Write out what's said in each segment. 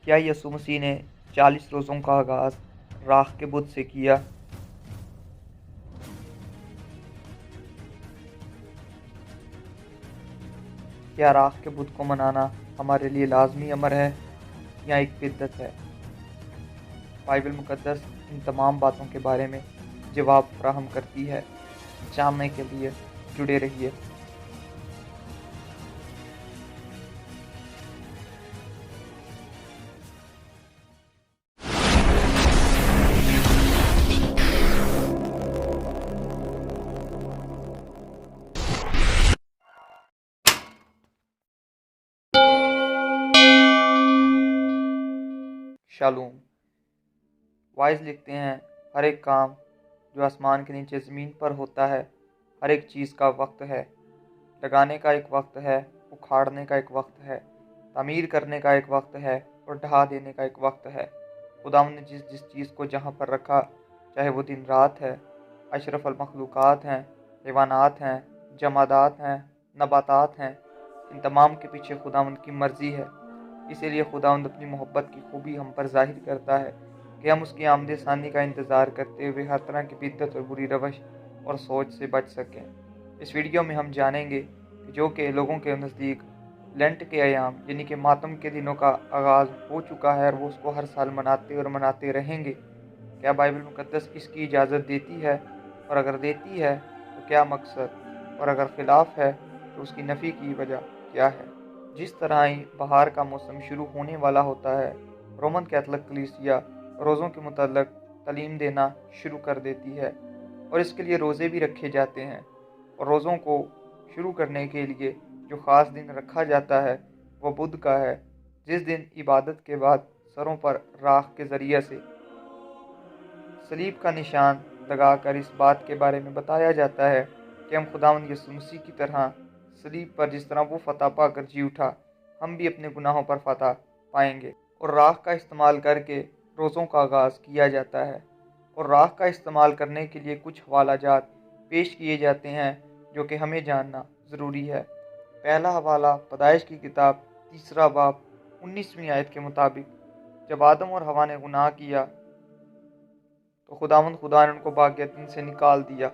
کیا یسوع مسیح نے 40 روزوں کا آغاز راکھ کے بت سے کیا؟ کیا راکھ کے بت کو منانا ہمارے لیے لازمی امر ہے یا ایک بدعت ہے؟ بائبل مقدس ان تمام باتوں کے بارے میں جواب فراہم کرتی ہے۔ جاننے کے لیے جڑے رہیے۔ شالوم۔ وائز لکھتے ہیں، ہر ایک کام جو آسمان کے نیچے زمین پر ہوتا ہے، ہر ایک چیز کا وقت ہے۔ لگانے کا ایک وقت ہے، اکھاڑنے کا ایک وقت ہے، تعمیر کرنے کا ایک وقت ہے اور ڈھا دینے کا ایک وقت ہے۔ خدا نے جس چیز کو جہاں پر رکھا، چاہے وہ دن رات ہے، اشرف المخلوقات ہیں، حیوانات ہیں، جمادات ہیں، نباتات ہیں، ان تمام کے پیچھے خداوند کی مرضی ہے۔ اسی لیے خداوند اپنی محبت کی خوبی ہم پر ظاہر کرتا ہے کہ ہم اس کی آمد ثانی کا انتظار کرتے ہوئے ہر طرح کی بدعت اور بری روش اور سوچ سے بچ سکیں۔ اس ویڈیو میں ہم جانیں گے کہ جو کہ لوگوں کے نزدیک لینٹ کے ایام یعنی کہ ماتم کے دنوں کا آغاز ہو چکا ہے اور وہ اس کو ہر سال مناتے رہیں گے، کیا بائبل مقدس اس کی اجازت دیتی ہے؟ اور اگر دیتی ہے تو کیا مقصد؟ اور اگر خلاف ہے تو اس کی نفی کی وجہ کیا ہے؟ جس طرح ہی بہار کا موسم شروع ہونے والا ہوتا ہے، رومن کیتھولک کلیسیا روزوں کے متعلق تعلیم دینا شروع کر دیتی ہے اور اس کے لیے روزے بھی رکھے جاتے ہیں۔ اور روزوں کو شروع کرنے کے لیے جو خاص دن رکھا جاتا ہے وہ بدھ کا ہے، جس دن عبادت کے بعد سروں پر راکھ کے ذریعے سے صلیب کا نشان لگا کر اس بات کے بارے میں بتایا جاتا ہے کہ ہم خداوند یسوع مسیح کی طرح صلیب پر جس طرح وہ فتح پا کر جی اٹھا، ہم بھی اپنے گناہوں پر فتح پائیں گے۔ اور راکھ کا استعمال کر کے روزوں کا آغاز کیا جاتا ہے، اور راکھ کا استعمال کرنے کے لیے کچھ حوالہ جات پیش کیے جاتے ہیں جو کہ ہمیں جاننا ضروری ہے۔ پہلا حوالہ پیدائش کی کتاب 3 باب 19ویں آیت کے مطابق، جب آدم اور حوا نے گناہ کیا تو خدا نے ان کو باغ عدن سے نکال دیا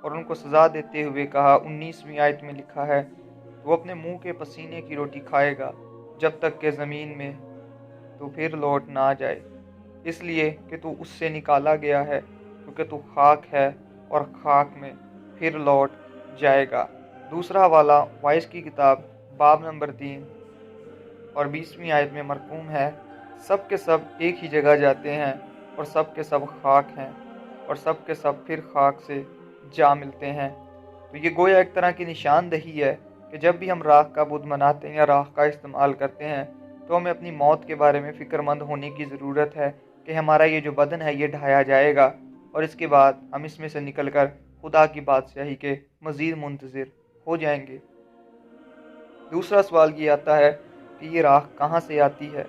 اور ان کو سزا دیتے ہوئے کہا، 19ویں آیت میں لکھا ہے، وہ اپنے منہ کے پسینے کی روٹی کھائے گا جب تک کہ زمین میں تو پھر لوٹ نہ جائے، اس لیے کہ تو اس سے نکالا گیا ہے، کیونکہ تو خاک ہے اور خاک میں پھر لوٹ جائے گا۔ دوسرا حوالہ وائس کی کتاب باب نمبر 3 اور 20ویں آیت میں مرقوم ہے، سب کے سب ایک ہی جگہ جاتے ہیں اور سب کے سب خاک ہیں اور سب کے سب پھر خاک سے جا ملتے ہیں۔ تو یہ گویا ایک طرح کی نشاندہی ہے کہ جب بھی ہم راکھ کا بدھ مناتے ہیں یا راکھ کا استعمال کرتے ہیں تو ہمیں اپنی موت کے بارے میں فکر مند ہونے کی ضرورت ہے کہ ہمارا یہ جو بدن ہے یہ ڈھایا جائے گا اور اس کے بعد ہم اس میں سے نکل کر خدا کی بادشاہی کے مزید منتظر ہو جائیں گے۔ دوسرا سوال یہ آتا ہے کہ یہ راکھ کہاں سے آتی ہے؟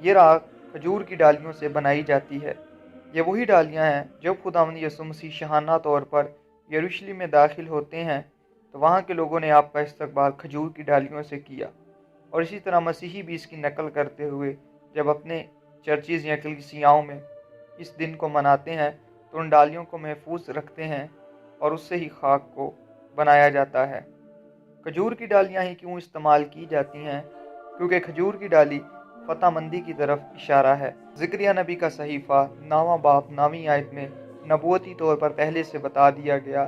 یہ راکھ کھجور کی ڈالیوں سے بنائی جاتی ہے۔ یہ وہی ڈالیاں ہیں جب خداوند یسوع مسیح شاہانہ طور پر یروشلم میں داخل ہوتے ہیں تو وہاں کے لوگوں نے آپ کا استقبال کھجور کی ڈالیوں سے کیا، اور اسی طرح مسیحی بھی اس کی نقل کرتے ہوئے جب اپنے چرچز یا کلیسیاؤں میں اس دن کو مناتے ہیں تو ان ڈالیوں کو محفوظ رکھتے ہیں اور اس سے ہی خاک کو بنایا جاتا ہے۔ کھجور کی ڈالیاں ہی کیوں استعمال کی جاتی ہیں؟ کیونکہ کھجور کی ڈالی فتح مندی کی طرف اشارہ ہے۔ زکریا نبی کا صحیفہ 9 باب 9ویں آیت میں نبوتی طور پر پہلے سے بتا دیا گیا،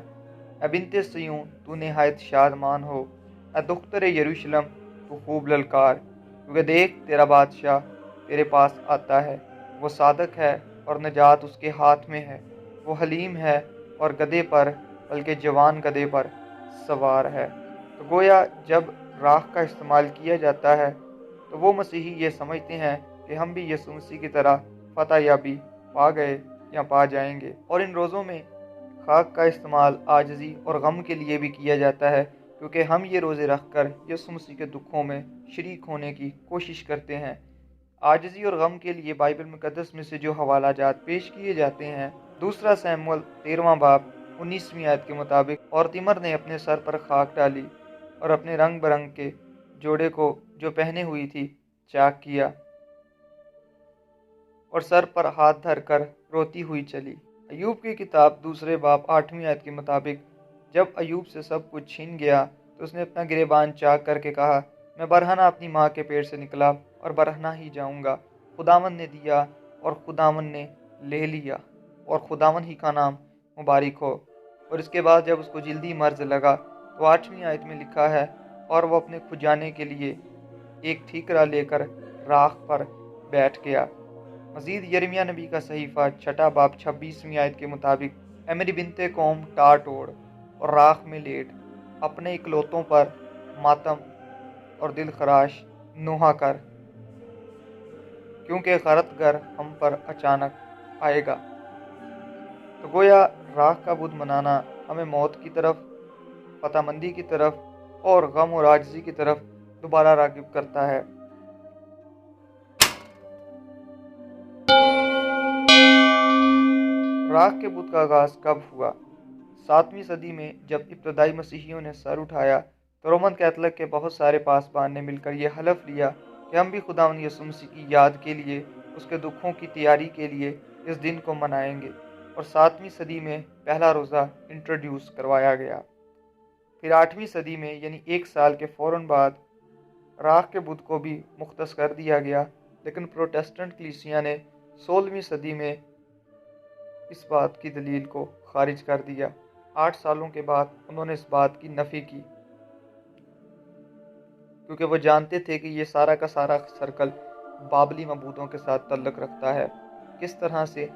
اے بنت صیون تو نہایت شادمان ہو، اے دختر یروشلم تو خوب للکار، کیونکہ دیکھ تیرا بادشاہ تیرے پاس آتا ہے، وہ صادق ہے اور نجات اس کے ہاتھ میں ہے، وہ حلیم ہے اور گدھے پر بلکہ جوان گدھے پر سوار ہے۔ تو گویا جب راکھ کا استعمال کیا جاتا ہے تو وہ مسیحی یہ سمجھتے ہیں کہ ہم بھی یسوع مسیح کی طرح فتح یابی پا گئے یا پا جائیں گے۔ اور ان روزوں میں خاک کا استعمال عاجزی اور غم کے لیے بھی کیا جاتا ہے، کیونکہ ہم یہ روزے رکھ کر یسوع مسیح کے دکھوں میں شریک ہونے کی کوشش کرتے ہیں۔ عاجزی اور غم کے لیے بائبل مقدس میں سے جو حوالہ جات پیش کیے جاتے ہیں، دوسرا سیموئیل 13 باب 19ویں آیت کے مطابق، اور تمر نے اپنے سر پر خاک ڈالی اور اپنے رنگ برنگ کے جوڑے کو جو پہنے ہوئی تھی چاک کیا، और सर पर हाथ धर कर रोती हुई चली। अयूब की किताब दूसरे बाब 8वीं आयत के मुताबिक जब अयूब से सब कुछ छीन गया तो उसने अपना गिरेबान चाक करके कहा, मैं बरहना अपनी माँ के पेट से निकला और बरहना ही जाऊंगा। खुदावन ने दिया और खुदावन ने ले लिया और खुदावन ही का नाम मुबारक हो। और इसके बाद जब उसको जल्दी मर्ज लगा तो 8वीं आयत में लिखा है, और वो अपने खुजाने के लिए एक ठीकरा लेकर राख पर बैठ गया। मजीद यिर्मयाह नबी का सहीफ़ा 6 बाब 26वीं आयत के मुताबिक, ऐ मेरी बिनते कौम टाट ओढ़ और राख में लेट अपने इकलौतों पर मातम और दिल खराश नुहा कर, क्योंकि गरतगर हम पर अचानक आएगा। तो गोया राख का बुत मनाना हमें मौत की तरफ, फतामंदी की तरफ और गम और आजिज़ी की तरफ दोबारा राग़िब करता है। राख के बुत का आगाज़ कब हुआ? 7वीं सदी में जब इब्तदाई मसीहियों ने सर उठाया तो रोमन कैथलिक के बहुत सारे पासबान ने मिलकर यह हलफ लिया कि हम भी खुदावंद यीशु मसीह की याद के लिए, उसके दुखों की तैयारी के लिए इस दिन को मनाएंगे। और 7वीं सदी में पहला रोज़ा इंट्रोड्यूस करवाया गया। फिर 8वीं सदी में यानी एक साल के फ़ौरन बाद राख के बुत को भी मुख्तस कर दिया गया, लेकिन प्रोटेस्टेंट कलीसिया ने 16वीं सदी में इस बात की दलील को खारिज कर दिया। 8 सालों के बाद उन्होंने इस बात की नफ़ी की, क्योंकि वो जानते थे कि ये सारा का सारा सर्कल बाबली मबूदों के साथ तल्लुक़ रखता है। किस तरह से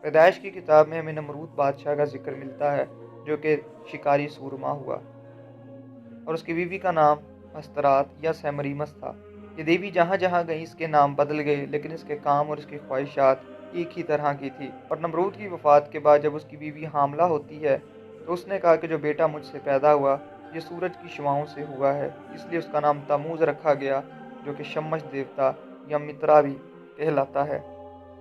पैदाइश की किताब में हमें नमरूद बादशाह का जिक्र मिलता है, जो कि शिकारी सूरमा हुआ, और उसकी बीवी का नाम हस्तरात या सेमरीमस था। ये देवी जहाँ जहाँ गई इसके नाम बदल गए, लेकिन इसके काम और इसकी ख्वाहिशात एक ही तरह की थी। और नमरूद की वफ़ात के बाद जब उसकी बीवी हामला होती है तो उसने कहा कि जो बेटा मुझसे पैदा हुआ ये सूरज की शुआओं से हुआ है, इसलिए उसका नाम तमूज रखा गया, जो कि शमस देवता या मित्रा भी कहलाता है।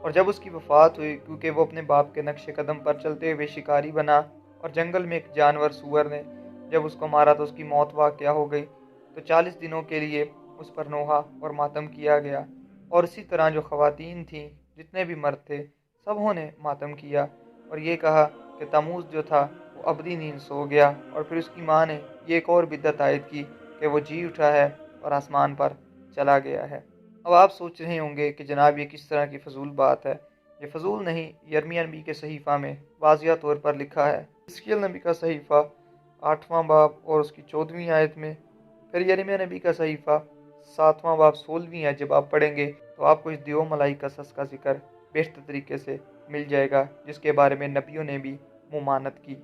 और जब उसकी वफ़ात हुई, क्योंकि वो अपने बाप के नक्शे कदम पर चलते हुए शिकारी बना और जंगल में एक जानवर सूअर ने जब उसको मारा तो उसकी मौत वाक़या हो गई, तो 40 दिनों के लिए उस पर नोहा और मातम किया गया। और इसी तरह जो ख़वातीन थीं, जितने भी मर्द थे, सबों ने मातम किया और ये कहा कि तमूज जो था वो अबदी नींद सो गया। और फिर उसकी माँ ने ये एक और बिद्दत आयद की कि वो जी उठा है और आसमान पर चला गया है। अब आप सोच रहे होंगे कि जनाब ये किस तरह की फजूल बात है। ये फजूल नहीं, यिर्मयाह नबी के सहीफ़ा में वाज़िया तौर पर लिखा है। हिजकिय्याह नबी का सहीफ़ा 8वां बाब और उसकी 14वीं आयत में, फिर यिर्मयाह नबी का सहीफ़ा 7वां बाब 16वीं आयत जब आप पढ़ेंगे तो आपको इस दियो मलाई कसस का जिक्र बेहतर तरीके से मिल जाएगा, जिसके बारे में नबियों ने भी मुमानत की।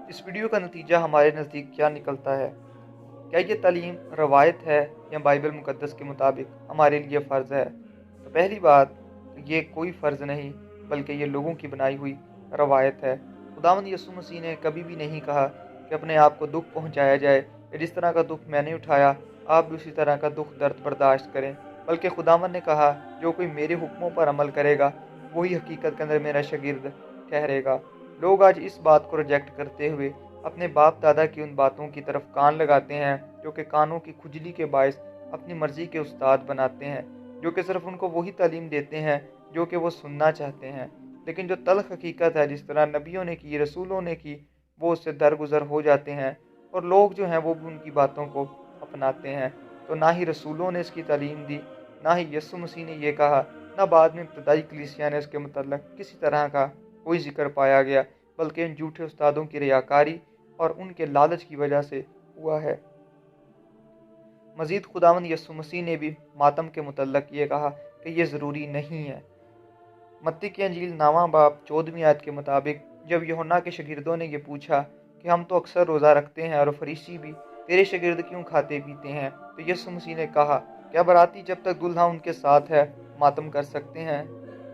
इस वीडियो का नतीजा हमारे नज़दीक क्या निकलता है? क्या ये तालीम रवायत है या बाइबल मुकद्दस के मुताबिक हमारे लिए फ़र्ज़ है? तो पहली बात, ये कोई फ़र्ज़ नहीं बल्कि ये लोगों की बनाई हुई रवायत है। खुदावंद यीशु मसीह ने कभी भी नहीं कहा कि अपने आप को दुख पहुंचाया जाए, जिस तरह का दुख मैंने उठाया आप भी उसी तरह का दुख दर्द बर्दाश्त करें, बल्कि खुदावंद ने कहा जो कोई मेरे हुक्मों पर अमल करेगा वही हकीकत के अंदर मेरा शागिर्द ठहरेगा। लोग आज इस बात को रिजेक्ट करते हुए अपने बाप दादा की उन बातों की तरफ कान लगाते हैं जो कि कानों की खुजली के बायस अपनी मर्जी के उस्ताद बनाते हैं, जो कि सिर्फ उनको वही तालीम देते हैं जो कि वो सुनना चाहते हैं। लेकिन जो तल्ख हकीकत है, जिस तरह नबियों ने की, रसूलों ने की, वो उससे दरगुजर हो जाते हैं और लोग जो हैं वो भी उनकी बातों को अपनाते हैं। तो ना ही रसूलों ने इसकी तालीम दी, ना ही यीशु मसीह ने ये कहा, ना बाद में इब्तदाई कलीसिया ने इसके मतलब किसी तरह का कोई जिक्र पाया गया, बल्कि इन झूठे उस्तादों की रियाकारी और उनके लालच की वजह से हुआ है। मज़ीद खुदावंद यीशु मसीह ने भी मातम के मुतल्लक ये कहा कि ये ज़रूरी नहीं है। मत्ती की अंजील 9वां बाब 14वीं आयत के मुताबिक जब यूहन्ना के शागिर्दों ने ये पूछा कि हम तो अक्सर रोज़ा रखते हैं और फरीसी भी, तेरे शागिर्द क्यों खाते पीते हैं? तो यीशु मसीह ने कहा, क्या बराती जब तक दुल्हा उनके साथ है मातम कर सकते हैं?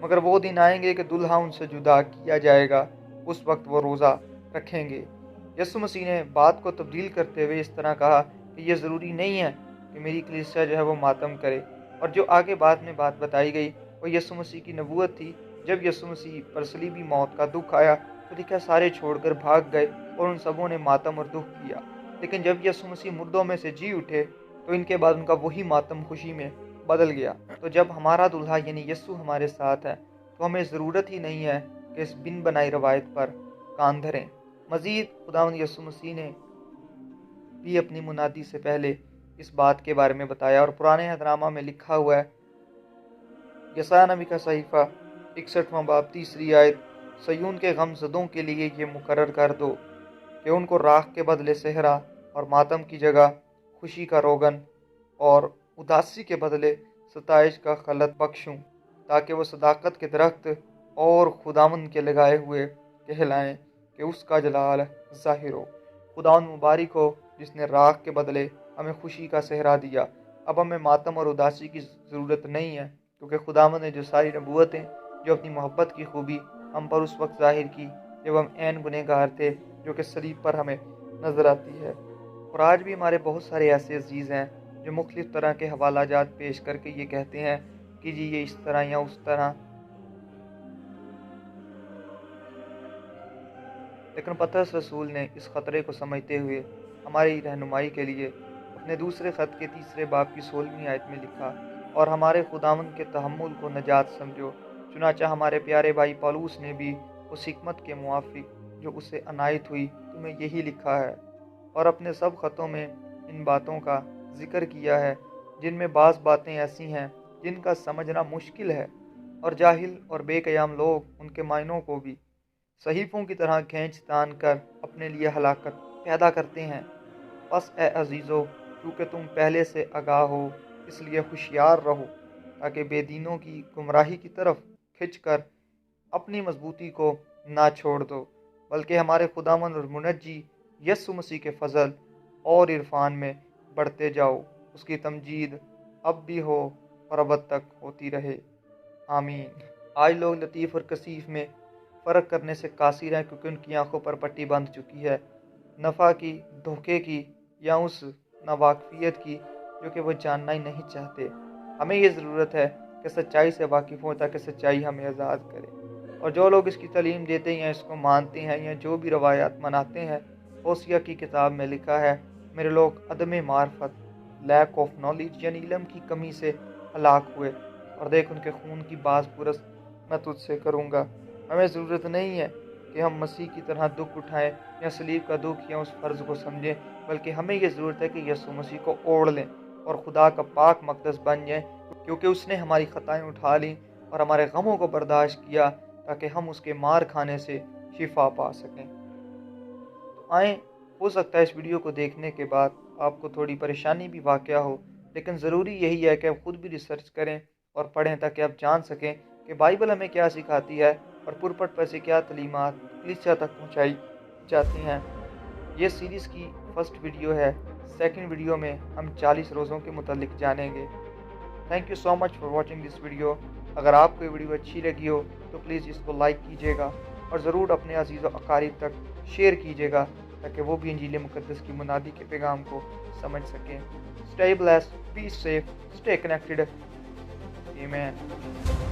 मगर वो दिन आएंगे कि दुल्हा उनसे जुदा किया जाएगा, उस वक्त वो रोज़ा रखेंगे। यीशु मसीह ने बात को तब्दील करते हुए इस तरह कहा कि यह ज़रूरी नहीं है कि मेरी कलीसिया जो है वो मातम करे। और जो आगे बाद में बात बताई गई वो यीशु मसीह की नबूवत थी। जब यीशु मसीह पर सलीबी मौत का दुख आया तो लिखा सारे छोड़कर भाग गए और उन सबों ने मातम और दुख किया। लेकिन जब यीशु मसीह मुर्दों में से जी उठे तो इनके बाद उनका वही मातम खुशी में बदल गया। तो जब हमारा दूल्हा यानी यस्सु हमारे साथ है तो हमें ज़रूरत ही नहीं है कि इस बिन बनाई रवायत पर कान धरें। मज़ीद खुदावंद यस्सु मसीह ने भी अपनी मुनादी से पहले इस बात के बारे में बताया और पुराने अहदनामा में लिखा हुआ है, यशायाह नबी का सहीफ़ा 61वां बाब 3री आयत, सयून के गमज़दों के लिए ये मुकर्रर कर दो कि उनको राख के बदले सेहरा और मातम की जगह खुशी का रोगन और उदासी के बदले सताइश का खलत बख्शूं, ताकि वो सदाकत के दरख्त और खुदावंद के लगाए हुए कहलाएं कि उसका जलाल ज़ाहिर हो। खुदावंद मुबारक हो जिसने राख के बदले हमें खुशी का सेहरा दिया। अब हमें मातम और उदासी की ज़रूरत नहीं है, क्योंकि खुदावंद ने जो सारी नबूवतें, जो अपनी मोहब्बत की खूबी हम पर उस वक्त ज़ाहिर की जब हम ऐन गुनहगार थे, जो कि सलीब पर हमें नज़र आती है। और आज भी हमारे बहुत सारे ऐसे अजीज़ हैं जो मुख्तलिफ़ तरह के हवालाजात पेश करके ये कहते हैं कि जी ये इस तरह या उस तरह, लेकिन पतरस रसूल ने इस ख़तरे को समझते हुए हमारी रहनुमाई के लिए अपने दूसरे ख़त के 3रे बाब की 16वीं आयत में लिखा, और हमारे खुदावंद के तहम्मुल को नजात समझो। चुनाचा हमारे प्यारे भाई पौलुस ने भी उस हिकमत के मुआफिक जो उसे अनायत हुई तुम्हें यही लिखा है, और अपने सब ख़तों में इन बातों का जिक्र किया है, जिनमें बाज़ बातें ऐसी हैं जिनका समझना मुश्किल है, और जाहिल और बेक़याम लोग उनके मायनों को भी सहीफ़ों की तरह खींच तान कर अपने लिए हलाकत पैदा करते हैं। बस ए अजीज़ो, क्योंकि तुम पहले से आगाह हो, इसलिए होशियार रहो, ताकि बेदीनों की गुमराही की तरफ खिंचकर अपनी मजबूती को ना छोड़ दो, बल्कि हमारे खुदावंद और मुनज्जी यस्सु मसीह के फ़ज़ल और इरफान में बढ़ते जाओ। उसकी तमजीद अब भी हो और अब तक होती रहे, आमीन। आज लोग लतीफ़ और कसीफ में फ़र्क करने से कासिर हैं, क्योंकि उनकी आंखों पर पट्टी बंध चुकी है, नफ़ा की, धोखे की या उस नावाकफियत की जो कि वो जानना ही नहीं चाहते। हमें ये ज़रूरत है कि सच्चाई से वाकिफ़ हों, ताकि सच्चाई हमें आज़ाद करे। और जो लोग इसकी तालीम देते हैं, इसको मानते हैं या जो भी रवायात मनाते हैं, होसिया की किताब में लिखा है, मेरे लोग अदम मार्फत, लैक ऑफ नॉलेज यानी इल्म की कमी से हलाक हुए, और देख उनके खून की बाज़ पुरस मैं तुझसे करूँगा। हमें ज़रूरत नहीं है कि हम मसीह की तरह दुख उठाएं या सलीब का दुख या उस फ़र्ज़ को समझें, बल्कि हमें ये ज़रूरत है कि यीशु मसीह को ओढ़ लें और खुदा का पाक मक़दस बन जाएं, क्योंकि उसने हमारी ख़ताएं उठा लीं और हमारे गमों को बर्दाश्त किया, ताकि हम उसके मार खाने से शिफा पा सकें। तो आएँ, हो सकता है इस वीडियो को देखने के बाद आपको थोड़ी परेशानी भी वाक़या हो, लेकिन ज़रूरी यही है कि आप ख़ुद भी रिसर्च करें और पढ़ें, ताकि आप जान सकें कि बाइबल हमें क्या सिखाती है और पुरपट पर से क्या तालीमात कलीसिया तक पहुँचाई जाती हैं। ये सीरीज़ की फर्स्ट वीडियो है। सेकंड वीडियो में हम 40 रोज़ों के मुतालिक जानेंगे। Thank you so much for watching this video. अगर आपको ये वीडियो अच्छी लगी हो तो प्लीज़ इसको लाइक कीजिएगा और ज़रूर अपने अजीज़ व अकारीब तक शेयर कीजिएगा, ताकि वो भी इंजील मुक़द्दस की मुनादी के पैगाम को समझ सकें। Stay blessed, be safe, stay connected, आमीन।